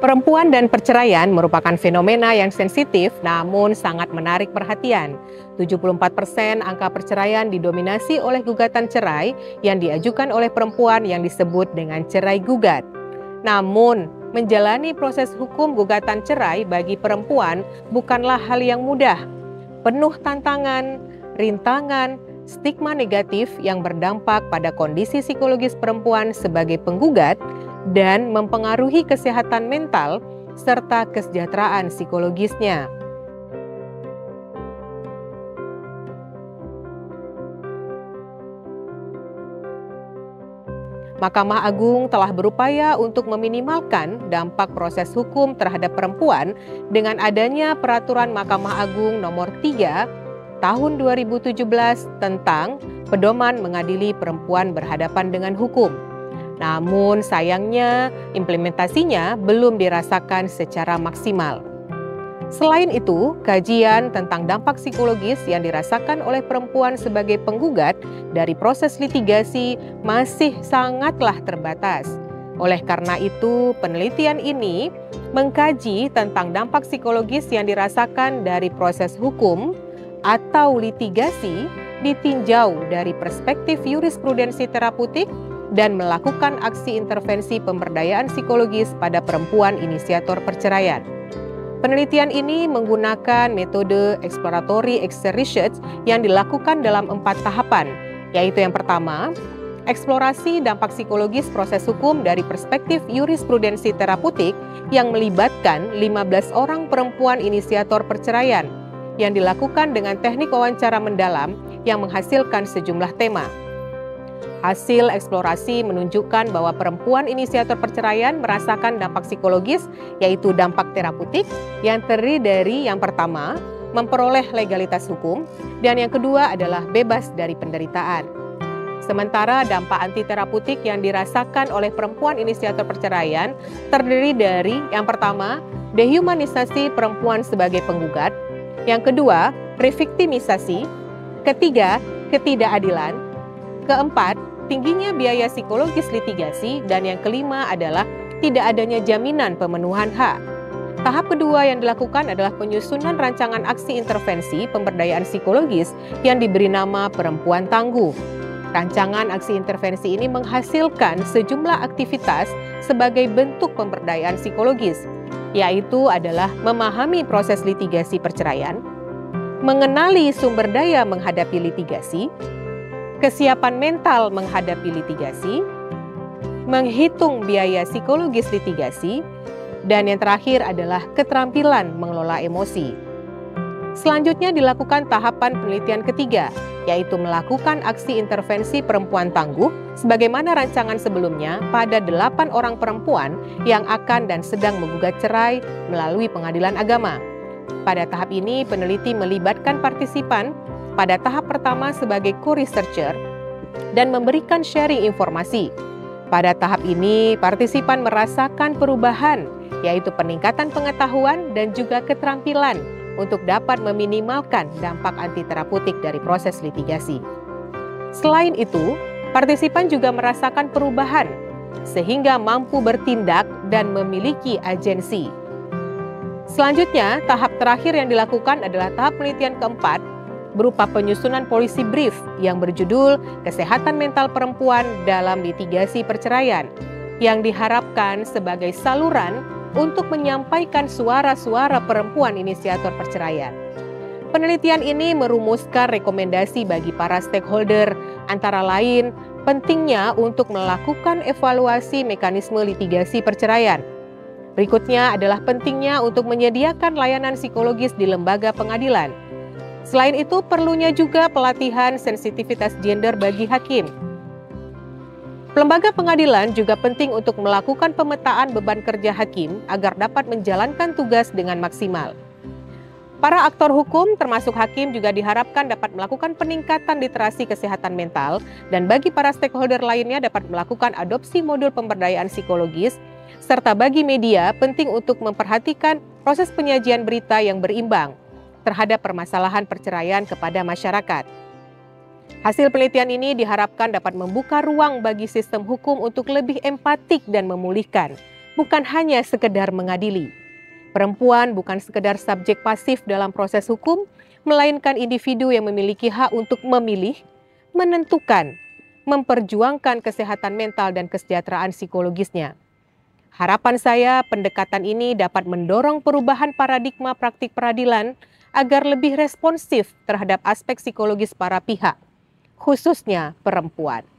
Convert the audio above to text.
Perempuan dan perceraian merupakan fenomena yang sensitif namun sangat menarik perhatian. 74% angka perceraian didominasi oleh gugatan cerai yang diajukan oleh perempuan yang disebut dengan cerai gugat. Namun, menjalani proses hukum gugatan cerai bagi perempuan bukanlah hal yang mudah. Penuh tantangan, rintangan, stigma negatif yang berdampak pada kondisi psikologis perempuan sebagai penggugat dan mempengaruhi kesehatan mental serta kesejahteraan psikologisnya. Mahkamah Agung telah berupaya untuk meminimalkan dampak proses hukum terhadap perempuan dengan adanya Peraturan Mahkamah Agung Nomor 3 Tahun 2017 tentang pedoman mengadili perempuan berhadapan dengan hukum. Namun sayangnya implementasinya belum dirasakan secara maksimal. Selain itu, kajian tentang dampak psikologis yang dirasakan oleh perempuan sebagai penggugat dari proses litigasi masih sangatlah terbatas. Oleh karena itu, penelitian ini mengkaji tentang dampak psikologis yang dirasakan dari proses hukum atau litigasi ditinjau dari perspektif jurisprudensi terapeutik dan melakukan aksi intervensi pemberdayaan psikologis pada perempuan inisiator perceraian. Penelitian ini menggunakan metode exploratory research yang dilakukan dalam 4 tahapan, yaitu yang pertama, eksplorasi dampak psikologis proses hukum dari perspektif jurisprudensi terapeutik yang melibatkan 15 orang perempuan inisiator perceraian, yang dilakukan dengan teknik wawancara mendalam yang menghasilkan sejumlah tema. Hasil eksplorasi menunjukkan bahwa perempuan inisiator perceraian merasakan dampak psikologis, yaitu dampak terapeutik, yang terdiri dari yang pertama, memperoleh legalitas hukum, dan yang kedua adalah bebas dari penderitaan. Sementara dampak antiterapeutik yang dirasakan oleh perempuan inisiator perceraian terdiri dari yang pertama, dehumanisasi perempuan sebagai penggugat, yang kedua, reviktimisasi, ketiga, ketidakadilan, keempat, tingginya biaya psikologis litigasi, dan yang kelima adalah tidak adanya jaminan pemenuhan hak. Tahap kedua yang dilakukan adalah penyusunan rancangan aksi intervensi pemberdayaan psikologis yang diberi nama Perempuan Tangguh. Rancangan aksi intervensi ini menghasilkan sejumlah aktivitas sebagai bentuk pemberdayaan psikologis, yaitu adalah memahami proses litigasi perceraian, mengenali sumber daya menghadapi litigasi, kesiapan mental menghadapi litigasi, menghitung biaya psikologis litigasi, dan yang terakhir adalah keterampilan mengelola emosi. Selanjutnya dilakukan tahapan penelitian ketiga, yaitu melakukan aksi intervensi perempuan tangguh sebagaimana rancangan sebelumnya pada 8 orang perempuan yang akan dan sedang menggugat cerai melalui pengadilan agama. Pada tahap ini, peneliti melibatkan partisipan pada tahap pertama sebagai co-researcher dan memberikan sharing informasi. Pada tahap ini, partisipan merasakan perubahan, yaitu peningkatan pengetahuan dan juga keterampilan untuk dapat meminimalkan dampak antiterapeutik dari proses litigasi. Selain itu, partisipan juga merasakan perubahan sehingga mampu bertindak dan memiliki agensi. Selanjutnya, tahap terakhir yang dilakukan adalah tahap penelitian keempat berupa penyusunan policy brief yang berjudul Kesehatan Mental Perempuan dalam Litigasi Perceraian yang diharapkan sebagai saluran untuk menyampaikan suara-suara perempuan inisiator perceraian. Penelitian ini merumuskan rekomendasi bagi para stakeholder, antara lain pentingnya untuk melakukan evaluasi mekanisme litigasi perceraian. Berikutnya adalah pentingnya untuk menyediakan layanan psikologis di lembaga pengadilan. Selain itu, perlunya juga pelatihan sensitivitas gender bagi hakim. Lembaga pengadilan juga penting untuk melakukan pemetaan beban kerja hakim agar dapat menjalankan tugas dengan maksimal. Para aktor hukum termasuk hakim juga diharapkan dapat melakukan peningkatan literasi kesehatan mental dan bagi para stakeholder lainnya dapat melakukan adopsi modul pemberdayaan psikologis serta bagi media penting untuk memperhatikan proses penyajian berita yang berimbang terhadap permasalahan perceraian kepada masyarakat. Hasil penelitian ini diharapkan dapat membuka ruang bagi sistem hukum untuk lebih empatik dan memulihkan, bukan hanya sekedar mengadili. Perempuan bukan sekedar subjek pasif dalam proses hukum, melainkan individu yang memiliki hak untuk memilih, menentukan, memperjuangkan kesehatan mental dan kesejahteraan psikologisnya. Harapan saya pendekatan ini dapat mendorong perubahan paradigma praktik peradilan agar lebih responsif terhadap aspek psikologis para pihak, khususnya perempuan.